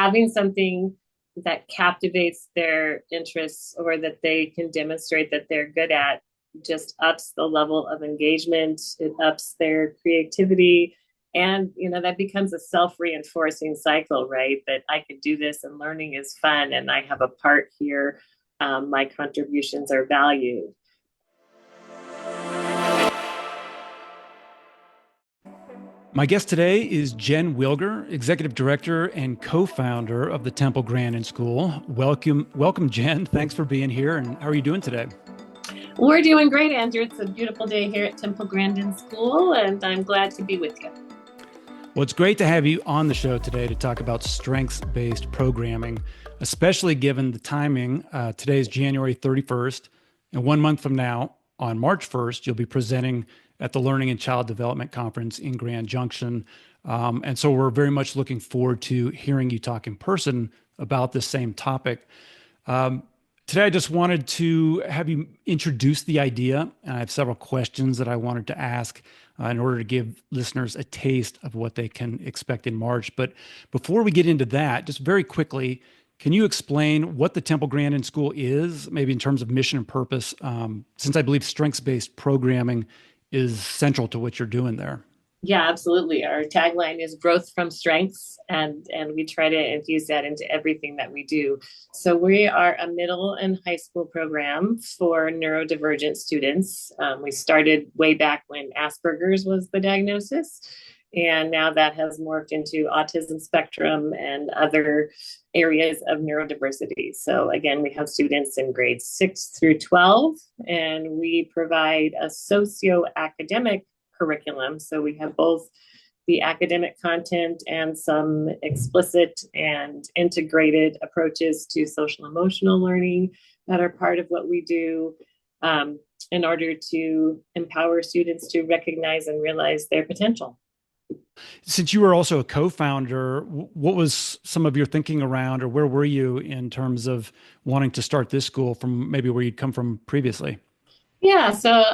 having something that captivates their interests or that they can demonstrate that they're good at just ups the level of engagement. It ups their creativity. And, that becomes a self-reinforcing cycle, right? That I could do this and learning is fun and I have a part here. My contributions are valued. My guest today is Jen Wilger, Executive Director and co-founder of the Temple Grandin School. Welcome, Jen. Thanks for being here. And how are you doing today? We're doing great, Andrew. It's a beautiful day here at Temple Grandin School, and I'm glad to be with you. Well, it's great to have you on the show today to talk about strengths-based programming, especially given the timing. Today is January 31st, and 1 month from now, on March 1st, you'll be presenting at the Learning and Child Development Conference in Grand Junction. And so we're very much looking forward to hearing you talk in person about this same topic. Today, I just wanted to have you introduce the idea. And I have several questions that I wanted to ask in order to give listeners a taste of what they can expect in March. But before we get into that, just very quickly, can you explain what the Temple Grandin School is, maybe in terms of mission and purpose, since I believe strengths-based programming is central to what you're doing there? Yeah, absolutely. Our tagline is growth from strengths, and we try to infuse that into everything that we do. So we are a middle and high school program for neurodivergent students. We started way back when Asperger's was the diagnosis, and now that has morphed into autism spectrum and other areas of neurodiversity. So again, we have students in grades 6 through 12, and we provide a socio-academic curriculum. So we have both the academic content and some explicit and integrated approaches to social emotional learning that are part of what we do in order to empower students to recognize and realize their potential. Since you were also a co-founder, what was some of your thinking around, or where were you in terms of wanting to start this school from maybe where you'd come from previously? Yeah, so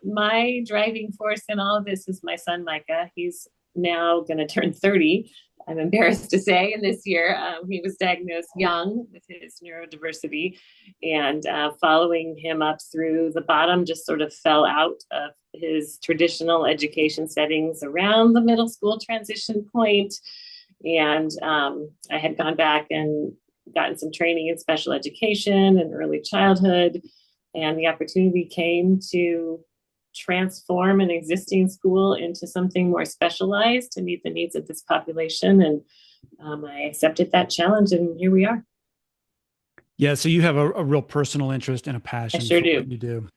my driving force in all of this is my son, Micah. He's now going to turn 30, I'm embarrassed to say, in this year. He was diagnosed young with his neurodiversity, and following him up through the bottom, just sort of fell out of his traditional education settings around the middle school transition point. And I had gone back and gotten some training in special education and early childhood. And the opportunity came to transform an existing school into something more specialized to meet the needs of this population. And I accepted that challenge, and here we are. Yeah, so you have a real personal interest and a passion I sure for do. what you do.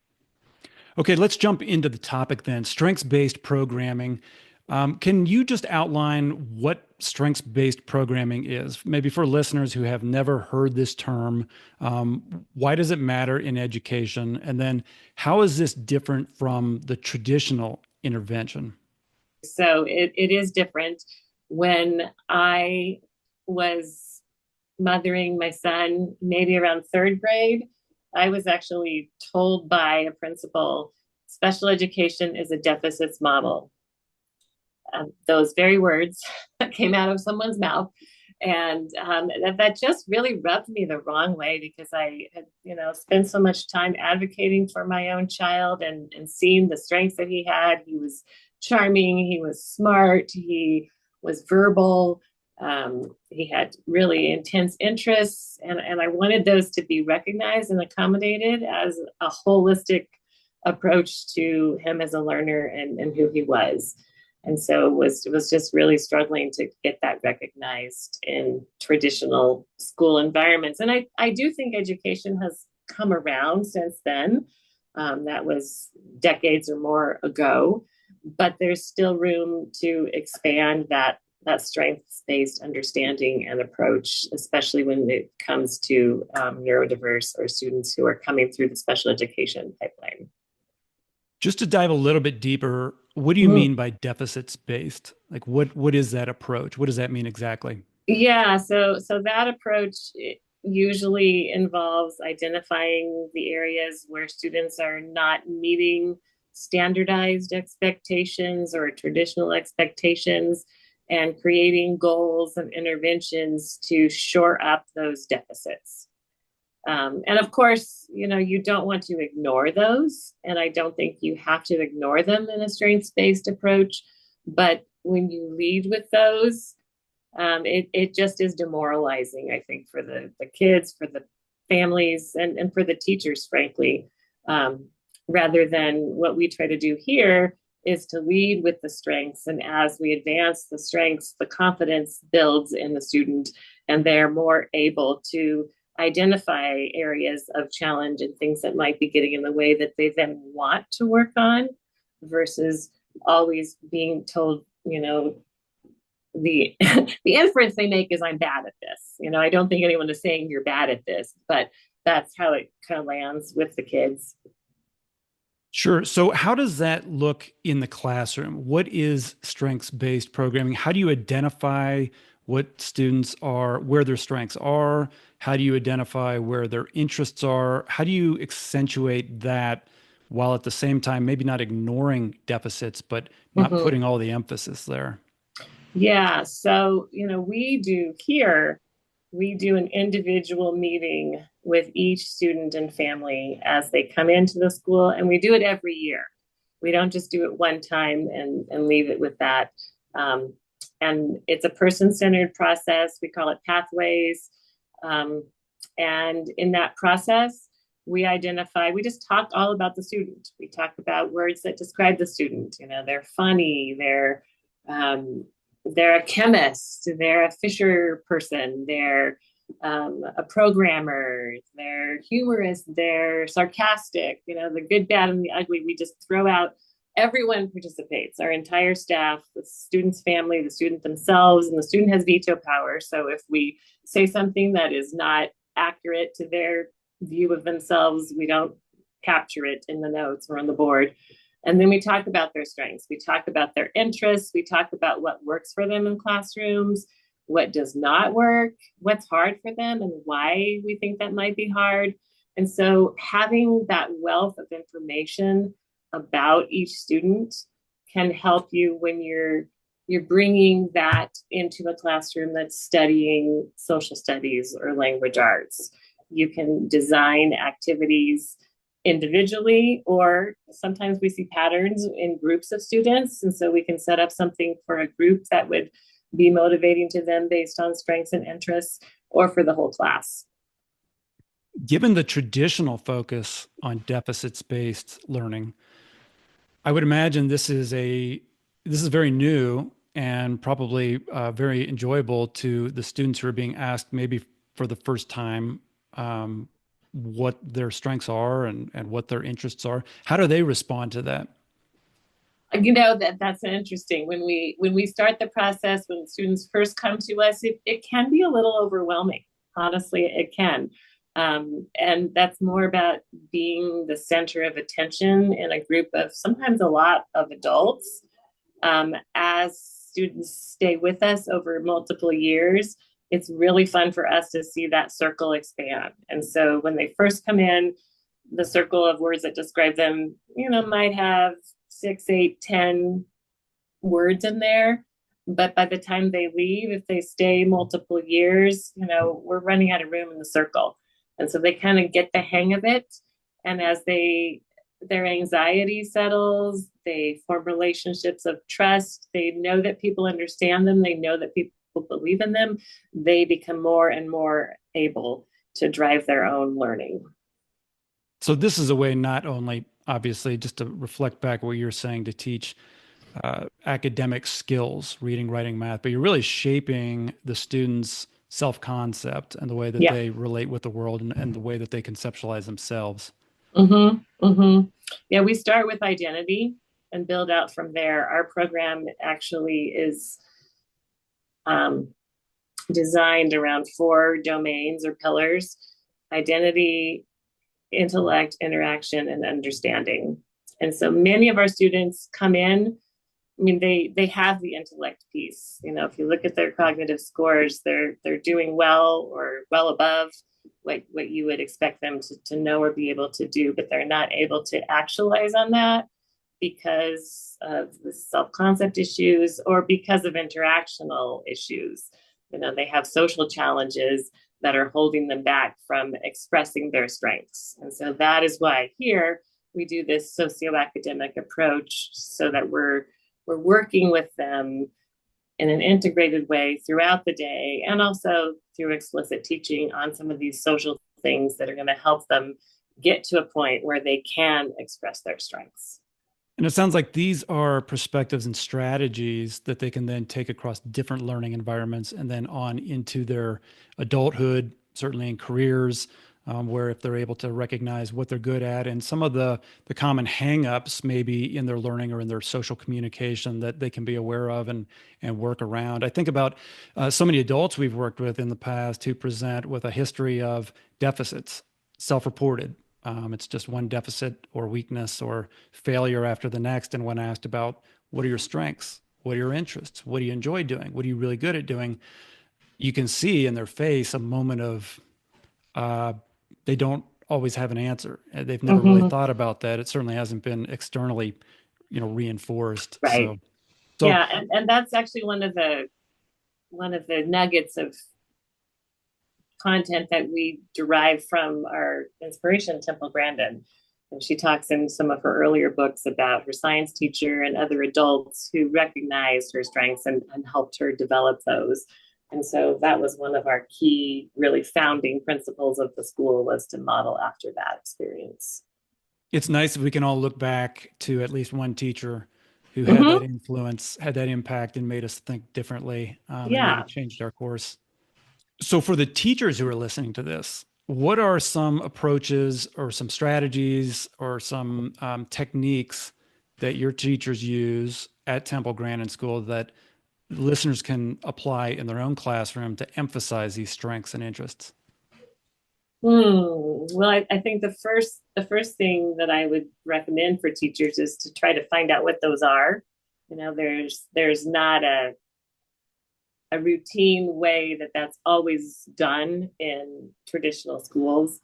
Okay, let's jump into the topic then, strengths-based programming. Can you just outline what strengths-based programming is? Maybe for listeners who have never heard this term, why does it matter in education? And then how is this different from the traditional intervention? So it is different. When I was mothering my son, maybe around third grade, I was actually told by a principal, special education is a deficits model. Those very words came out of someone's mouth. And that just really rubbed me the wrong way, because I had, spent so much time advocating for my own child and seeing the strengths that he had. He was charming, he was smart, he was verbal, he had really intense interests. And I wanted those to be recognized and accommodated as a holistic approach to him as a learner and who he was. And so it was just really struggling to get that recognized in traditional school environments. And I do think education has come around since then. That was decades or more ago, but there's still room to expand that strengths-based understanding and approach, especially when it comes to neurodiverse or students who are coming through the special education pipeline. Just to dive a little bit deeper, what do you mean by deficits based? Like what is that approach? What does that mean exactly? Yeah, so that approach usually involves identifying the areas where students are not meeting standardized expectations or traditional expectations, and creating goals and interventions to shore up those deficits. And of course, you don't want to ignore those. And I don't think you have to ignore them in a strengths-based approach. But when you lead with those, it just is demoralizing, I think, for the kids, for the families, and for the teachers, frankly, rather than what we try to do here is to lead with the strengths. And as we advance the strengths, the confidence builds in the student, and they're more able to identify areas of challenge and things that might be getting in the way that they then want to work on versus always being told, the the inference they make is I'm bad at this. I don't think anyone is saying you're bad at this, but that's how it kind of lands with the kids. Sure. So how does that look in the classroom? What is strengths-based programming? How do you identify what students are, where their strengths are? How do you identify where their interests are? How do you accentuate that while at the same time maybe not ignoring deficits, but not Mm-hmm. putting all the emphasis there? Yeah. So, we do an individual meeting with each student and family as they come into the school, and we do it every year. We don't just do it one time and leave it with that. Um, and it's a person-centered process. We call it pathways. Um, and in that process, we just talk all about the student. We talk about words that describe the student. They're funny, they're a chemist, they're a fisher person, they're a programmer, they're humorous, they're sarcastic, the good, bad, and the ugly. We just throw out, everyone participates, our entire staff, the student's family, the student themselves, and the student has veto power. So if we say something that is not accurate to their view of themselves, we don't capture it in the notes or on the board. And then we talk about their strengths. We talk about their interests. We talk about what works for them in classrooms, what does not work, what's hard for them, and why we think that might be hard. And so having that wealth of information about each student can help you when you're bringing that into a classroom that's studying social studies or language arts. You can design activities individually, or sometimes we see patterns in groups of students. And so we can set up something for a group that would be motivating to them based on strengths and interests, or for the whole class. Given the traditional focus on deficits-based learning, I would imagine this is very new and probably very enjoyable to the students who are being asked maybe for the first time what their strengths are and what their interests are. How do they respond to that? That's interesting. When we start the process, when students first come to us, it can be a little overwhelming. Honestly, it can. And that's more about being the center of attention in a group of sometimes a lot of adults. As students stay with us over multiple years, it's really fun for us to see that circle expand. And so when they first come in, the circle of words that describe them, might have 6, 8, 10 words in there. But by the time they leave, if they stay multiple years, we're running out of room in the circle. And so they kind of get the hang of it. And as their anxiety settles, they form relationships of trust. They know that people understand them. They know that people believe in them. They become more and more able to drive their own learning. So this is a way not only, obviously, just to reflect back what you're saying, to teach academic skills, reading, writing, math, but you're really shaping the students' self-concept and the way that they relate with the world and the way that they conceptualize themselves. Mm-hmm. Mm-hmm. Yeah, we start with identity and build out from there. Our program actually is designed around 4 domains or pillars: identity, intellect, interaction, and understanding. And so many of our students come in, they have the intellect piece. If you look at their cognitive scores, they're doing well or well above what you would expect them to know or be able to do, but they're not able to actualize on that because of the self-concept issues or because of interactional issues. They have social challenges that are holding them back from expressing their strengths. And so that is why here we do this socioacademic approach so that we're working with them in an integrated way throughout the day and also through explicit teaching on some of these social things that are going to help them get to a point where they can express their strengths. And it sounds like these are perspectives and strategies that they can then take across different learning environments and then on into their adulthood, certainly in careers, where if they're able to recognize what they're good at and some of the common hangups maybe in their learning or in their social communication that they can be aware of and work around. I think about so many adults we've worked with in the past who present with a history of deficits, self-reported. It's just one deficit or weakness or failure after the next. And when asked about what are your strengths, what are your interests, what do you enjoy doing, what are you really good at doing, you can see in their face a moment of they don't always have an answer. They've never really thought about that. It certainly hasn't been externally, reinforced. Right. So yeah, and that's actually one of the nuggets of content that we derive from our inspiration, Temple Grandin. And she talks in some of her earlier books about her science teacher and other adults who recognized her strengths and helped her develop those. And so that was one of our key, really founding principles of the school, was to model after that experience. It's nice if we can all look back to at least one teacher who had that influence, had that impact, and made us think differently, and maybe changed our course. So for the teachers who are listening to this, what are some approaches or some strategies or some techniques that your teachers use at Temple Grandin School that listeners can apply in their own classroom to emphasize these strengths and interests? Well, I think the first thing that I would recommend for teachers is to try to find out what those are. There's not a routine way that's always done in traditional schools.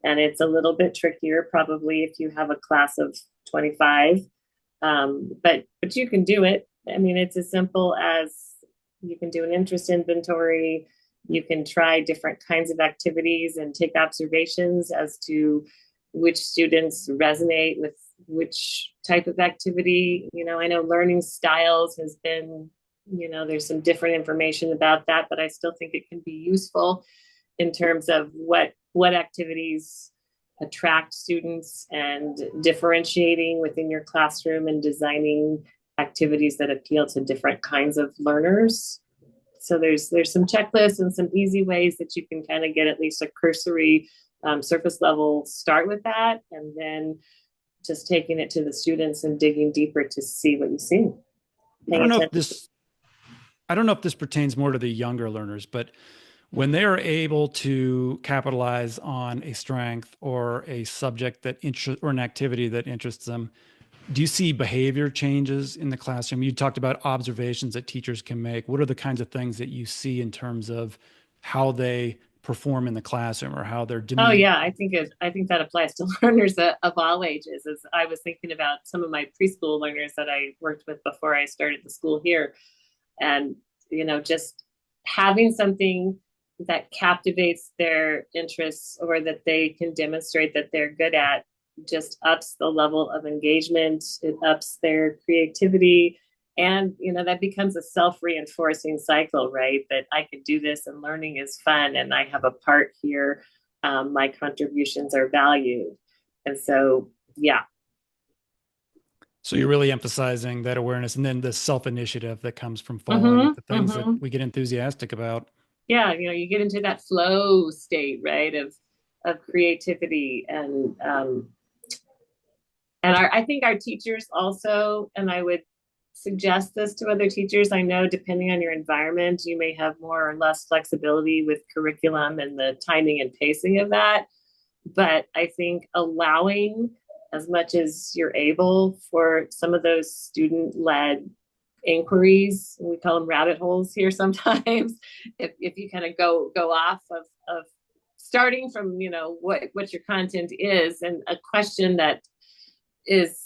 And it's a little bit trickier probably if you have a class of 25. But you can do it. I mean, it's as simple as you can do an interest inventory. You can try different kinds of activities and take observations as to which students resonate with which type of activity. I know learning styles has been, there's some different information about that, but I still think it can be useful in terms of what activities attract students and differentiating within your classroom and designing activities that appeal to different kinds of learners. So there's some checklists and some easy ways that you can kind of get at least a cursory surface level start with that, and then just taking it to the students and digging deeper to see what you see. I don't know if this pertains more to the younger learners, but when they are able to capitalize on a strength or a subject or an activity that interests them, do you see behavior changes in the classroom? You talked about observations that teachers can make. What are the kinds of things that you see in terms of how they perform in the classroom or how they're demeaned? Oh yeah, I think that applies to learners of all ages. As I was thinking about some of my preschool learners that I worked with before I started the school here, and just having something that captivates their interests or that they can demonstrate that they're good at just ups the level of engagement. It ups their creativity, and that becomes a self-reinforcing cycle, right? That I can do this and learning is fun and I have a part here. My contributions are valued. And so So you're really emphasizing that awareness and then the self-initiative that comes from following the things that we get enthusiastic about. Yeah, you get into that flow state, right, of creativity and I think our teachers also, and I would suggest this to other teachers. I know depending on your environment, you may have more or less flexibility with curriculum and the timing and pacing of that. But I think allowing as much as you're able for some of those student-led inquiries, we call them rabbit holes here sometimes, if you kind of go off of starting from what your content is, and a question that is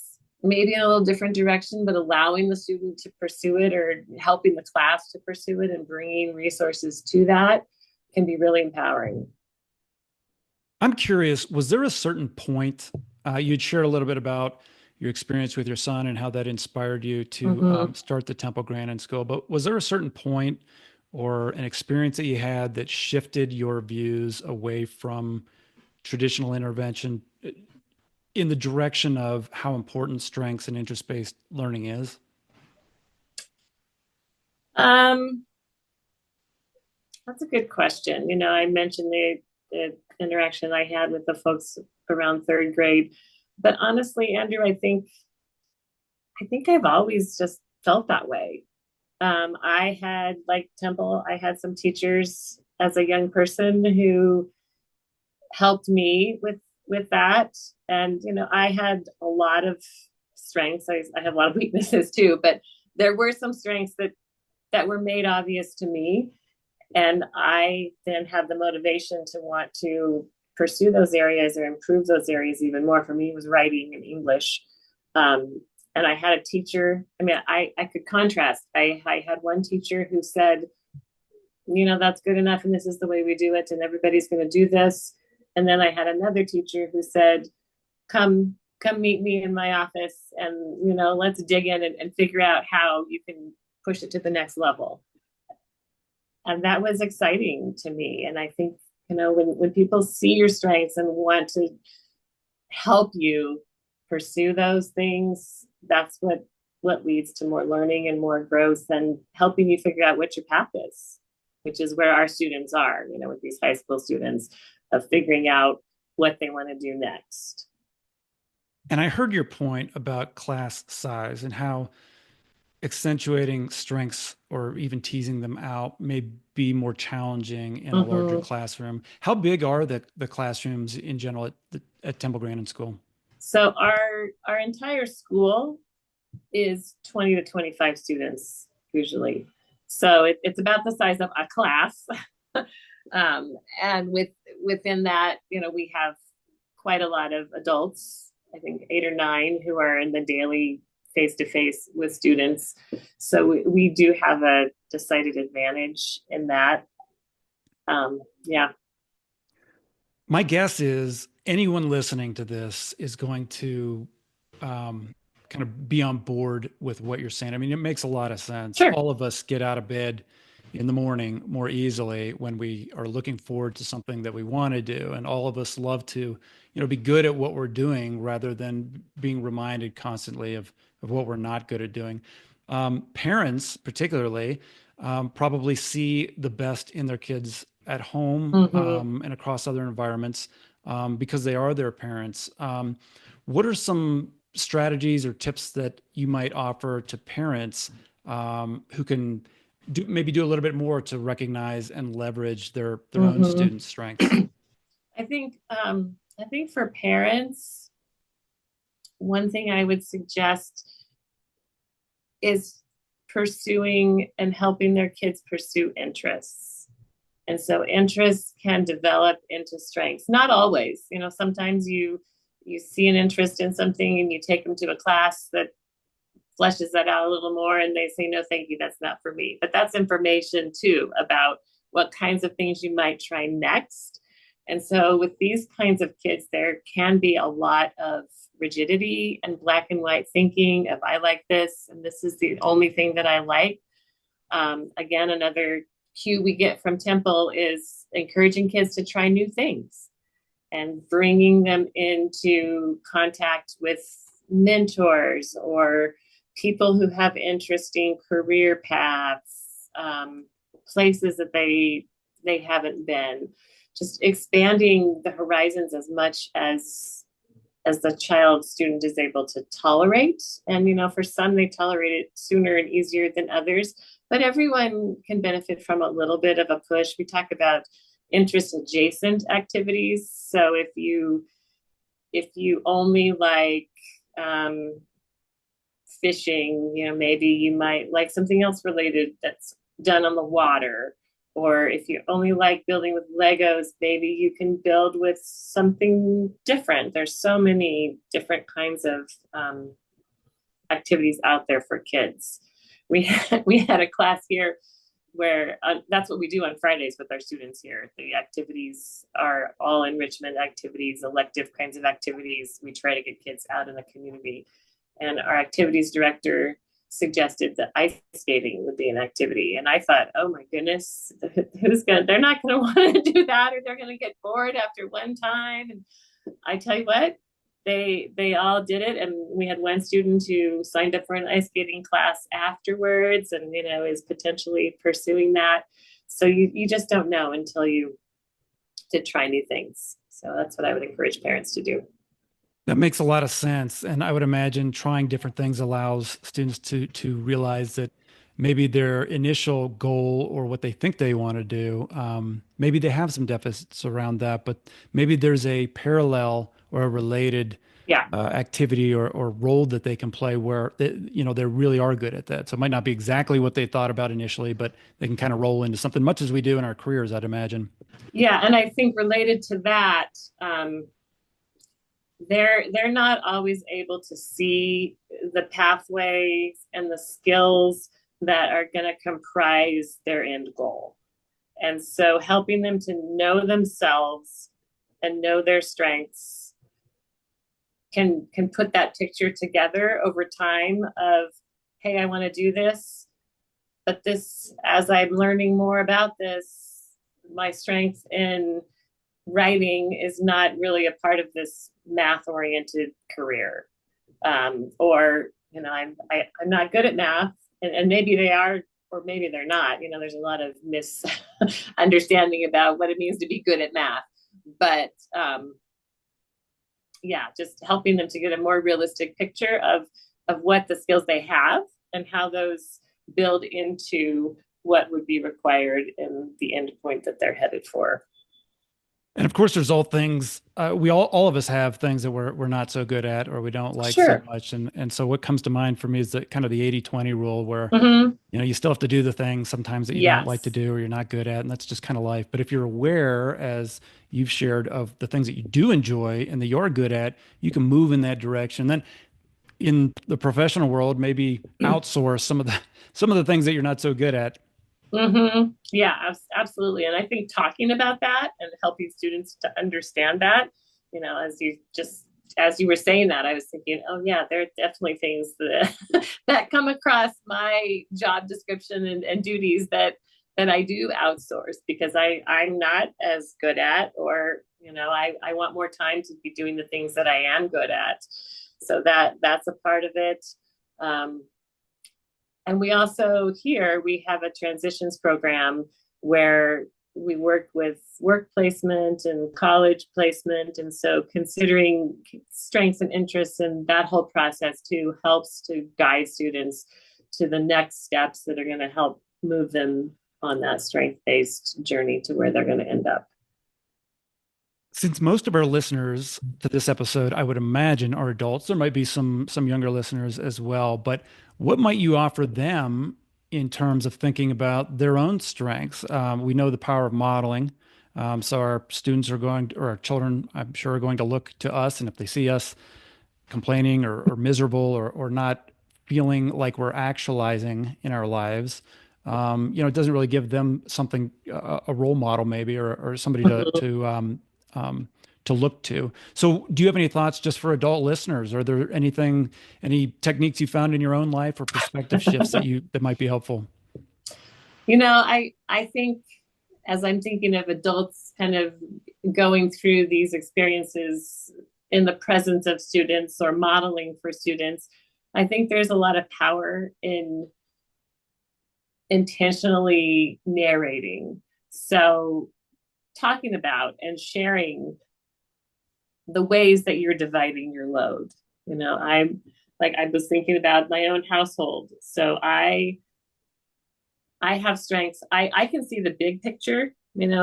maybe in a little different direction, but allowing the student to pursue it or helping the class to pursue it and bringing resources to that can be really empowering. I'm curious, was there a certain point you'd shared a little bit about your experience with your son and how that inspired you to Mm-hmm. start the Temple Grandin School, but was there a certain point or an experience that you had that shifted your views away from traditional intervention in the direction of how important strengths and interest-based learning is? Um, that's a good question. I mentioned the interaction I had with the folks around third grade, but honestly, Andrew, I think I've always just felt that way. I had, like Temple, I had some teachers as a young person who helped me with that, and I had a lot of strengths. I have a lot of weaknesses too, but there were some strengths that were made obvious to me, and I then had the motivation to want to pursue those areas or improve those areas even more. For me, it was writing and English. And I had a teacher. I mean, I could contrast. I had one teacher who said, that's good enough, and this is the way we do it, and everybody's going to do this. And then I had another teacher who said, come meet me in my office, and let's dig in and figure out how you can push it to the next level. And that was exciting to me. And I think, when people see your strengths and want to help you pursue those things, that's what leads to more learning and more growth and helping you figure out what your path is, which is where our students are, with these high school students, of figuring out what they want to do next. And I heard your point about class size and how accentuating strengths or even teasing them out may be more challenging in a larger classroom. How big are the classrooms in general at Temple Grandin School? So our entire school is 20 to 25 students usually. So it's about the size of a class. And within that, we have quite a lot of adults, I think 8 or 9, who are in the daily face-to-face with students. So we do have a decided advantage in that. Yeah. My guess is anyone listening to this is going to kind of be on board with what you're saying. I mean, it makes a lot of sense. Sure. All of us get out of bed in the morning more easily when we are looking forward to something that we want to do. And all of us love to, be good at what we're doing rather than being reminded constantly of what we're not good at doing. Parents, particularly, probably see the best in their kids at home and across other environments because they are their parents. What are some strategies or tips that you might offer to parents who can maybe do a little bit more to recognize and leverage their own students' strengths? I think for parents, one thing I would suggest is pursuing and helping their kids pursue interests. And so interests can develop into strengths. Not always. Sometimes you see an interest in something and you take them to a class that fleshes that out a little more and they say, no, thank you, that's not for me. But that's information too about what kinds of things you might try next. And so with these kinds of kids, there can be a lot of rigidity and black and white thinking of, I like this, and this is the only thing that I like. Again, another cue we get from Temple is encouraging kids to try new things and bringing them into contact with mentors or people who have interesting career paths, places that they haven't been. Just expanding the horizons as much as the child student is able to tolerate. And, for some, they tolerate it sooner and easier than others, but everyone can benefit from a little bit of a push. We talk about interest adjacent activities. So if you only like fishing, maybe you might like something else related that's done on the water. Or if you only like building with Legos, maybe you can build with something different. There's so many different kinds of activities out there for kids. We had a class here where that's what we do on Fridays with our students here. The activities are all enrichment activities, elective kinds of activities. We try to get kids out in the community. And our activities director suggested that ice skating would be an activity. And I thought, oh my goodness, they're not going to want to do that, or they're going to get bored after one time. And I tell you what, they all did it, and we had one student who signed up for an ice skating class afterwards, and is potentially pursuing that. So you just don't know until you to try new things. So that's what I would encourage parents to do. That makes a lot of sense. And I would imagine trying different things allows students to realize that maybe their initial goal or what they think they want to do, maybe they have some deficits around that, but maybe there's a parallel or a related Yeah. activity or role that they can play where they really are good at that. So it might not be exactly what they thought about initially, but they can kind of roll into something, much as we do in our careers, I'd imagine. Yeah, and I think related to that, they're not always able to see the pathways and the skills that are going to comprise their end goal. And so helping them to know themselves and know their strengths can put that picture together over time of, hey, I want to do this, but this, as I'm learning more about this, my strength in writing is not really a part of this math oriented career. Or, I'm not good at math, and maybe they are, or maybe they're not. There's a lot of misunderstanding about what it means to be good at math. But yeah, just helping them to get a more realistic picture of what the skills they have and how those build into what would be required in the end point that they're headed for. And of course, there's all things we all of us have things that we're not so good at or we don't like so Sure. much. And so what comes to mind for me is that kind of the 80-20 rule where Mm-hmm. you still have to do the things sometimes that you don't like to Yes. do or you're not good at, and that's just kind of life. But if you're aware, as you've shared, of the things that you do enjoy and that you're good at, you can move in that direction. Then in the professional world, maybe outsource some of the things that you're not so good at. Mm-hmm. Yeah, absolutely. And I think talking about that and helping students to understand that, as you were saying that, I was thinking, oh yeah, there are definitely things that that come across my job description and duties that I do outsource because I'm not as good at, or I want more time to be doing the things that I am good at. So that's a part of it. And we also here, we have a transitions program where we work with work placement and college placement. And so considering strengths and interests in that whole process too helps to guide students to the next steps that are going to help move them on that strength-based journey to where they're going to end up. Since most of our listeners to this episode, I would imagine, are adults, there might be some younger listeners as well. But what might you offer them in terms of thinking about their own strengths? We know the power of modeling. So our students are or our children, I'm sure, are going to look to us. And if they see us complaining or miserable or not feeling like we're actualizing in our lives, it doesn't really give them something, a role model maybe, or somebody to look to. So do you have any thoughts just for adult listeners? Are there any techniques you found in your own life or perspective shifts that might be helpful? I think as I'm thinking of adults kind of going through these experiences in the presence of students or modeling for students, I think there's a lot of power in intentionally narrating. So talking about and sharing the ways that you're dividing your load. I was thinking about my own household. So I have strengths. I can see the big picture,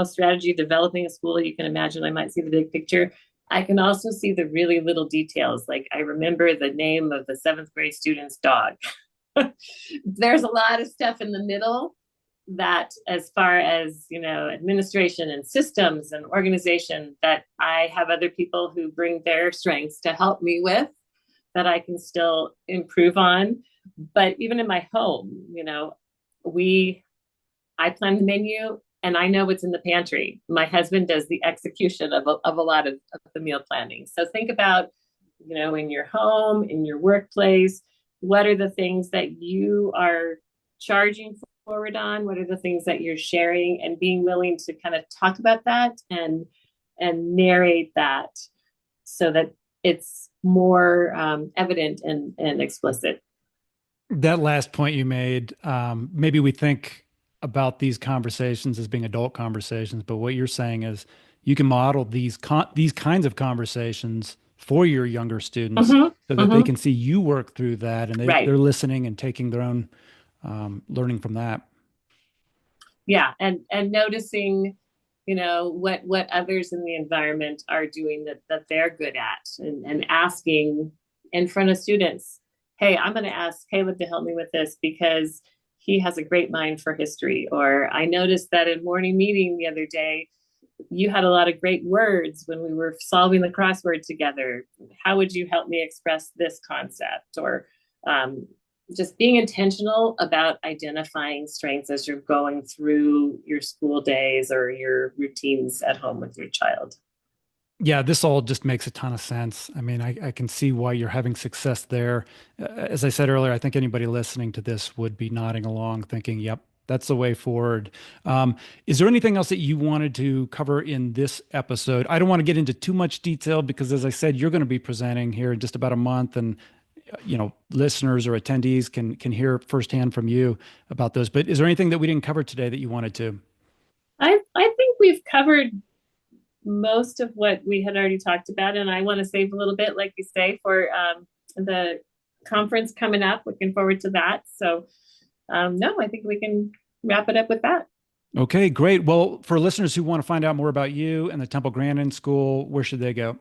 strategy, developing a school. You can imagine I might see the big picture. I can also see the really little details. Like I remember the name of the 7th grade student's dog. There's a lot of stuff in the middle that, as far as administration and systems and organization, that I have other people who bring their strengths to help me with. that I can still improve on. But even in my home, I plan the menu and I know what's in the pantry. My husband does the execution of a lot of the meal planning. So think about, in your home, in your workplace, what are the things that you are charging forward on? What are the things that you're sharing, and being willing to kind of talk about that and narrate that so that it's more evident and explicit. That last point you made, maybe we think about these conversations as being adult conversations, but what you're saying is you can model these kinds of conversations for your younger students so that they can see you work through that, and they're listening and taking their own learning from that. Yeah, and noticing, what others in the environment are doing that they're good at, and asking in front of students, hey, I'm going to ask Caleb to help me with this because he has a great mind for history. Or I noticed that in morning meeting the other day, you had a lot of great words when we were solving the crossword together. How would you help me express this concept? Or just being intentional about identifying strengths as you're going through your school days or your routines at home with your child. Yeah, this all just makes a ton of sense. I mean, I can see why you're having success there. As I said earlier, I think anybody listening to this would be nodding along thinking, yep, that's the way forward. Is there anything else that you wanted to cover in this episode? I don't want to get into too much detail because, as I said, you're going to be presenting here in just about a month, and listeners or attendees can hear firsthand from you about those. But is there anything that we didn't cover today that you wanted to? I think we've covered most of what we had already talked about, and I want to save a little bit, like you say, for the conference coming up. Looking forward to that. So no, I think we can wrap it up with that. Okay, great. Well, for listeners who want to find out more about you and the Temple Grandin School, where should they go?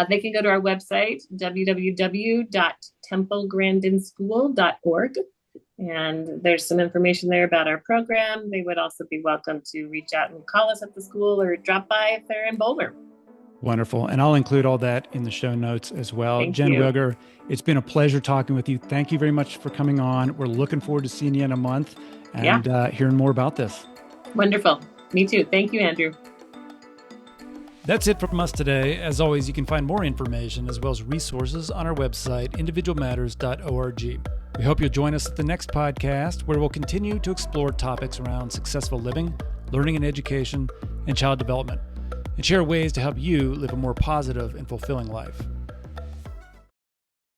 They can go to our website, www.templegrandinschool.org. And there's some information there about our program. They would also be welcome to reach out and call us at the school or drop by if they're in Boulder. Wonderful. And I'll include all that in the show notes as well. Thank Jen you. Wilger, it's been a pleasure talking with you. Thank you very much for coming on. We're looking forward to seeing you in a month and hearing more about this. Wonderful. Me too. Thank you, Andrew. That's it from us today. As always, you can find more information as well as resources on our website, individualmatters.org. We hope you'll join us at the next podcast, where we'll continue to explore topics around successful living, learning and education, and child development, and share ways to help you live a more positive and fulfilling life.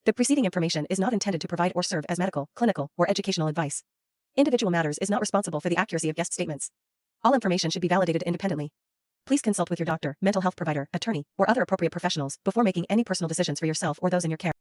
The preceding information is not intended to provide or serve as medical, clinical, or educational advice. Individual Matters is not responsible for the accuracy of guest statements. All information should be validated independently. Please consult with your doctor, mental health provider, attorney, or other appropriate professionals before making any personal decisions for yourself or those in your care.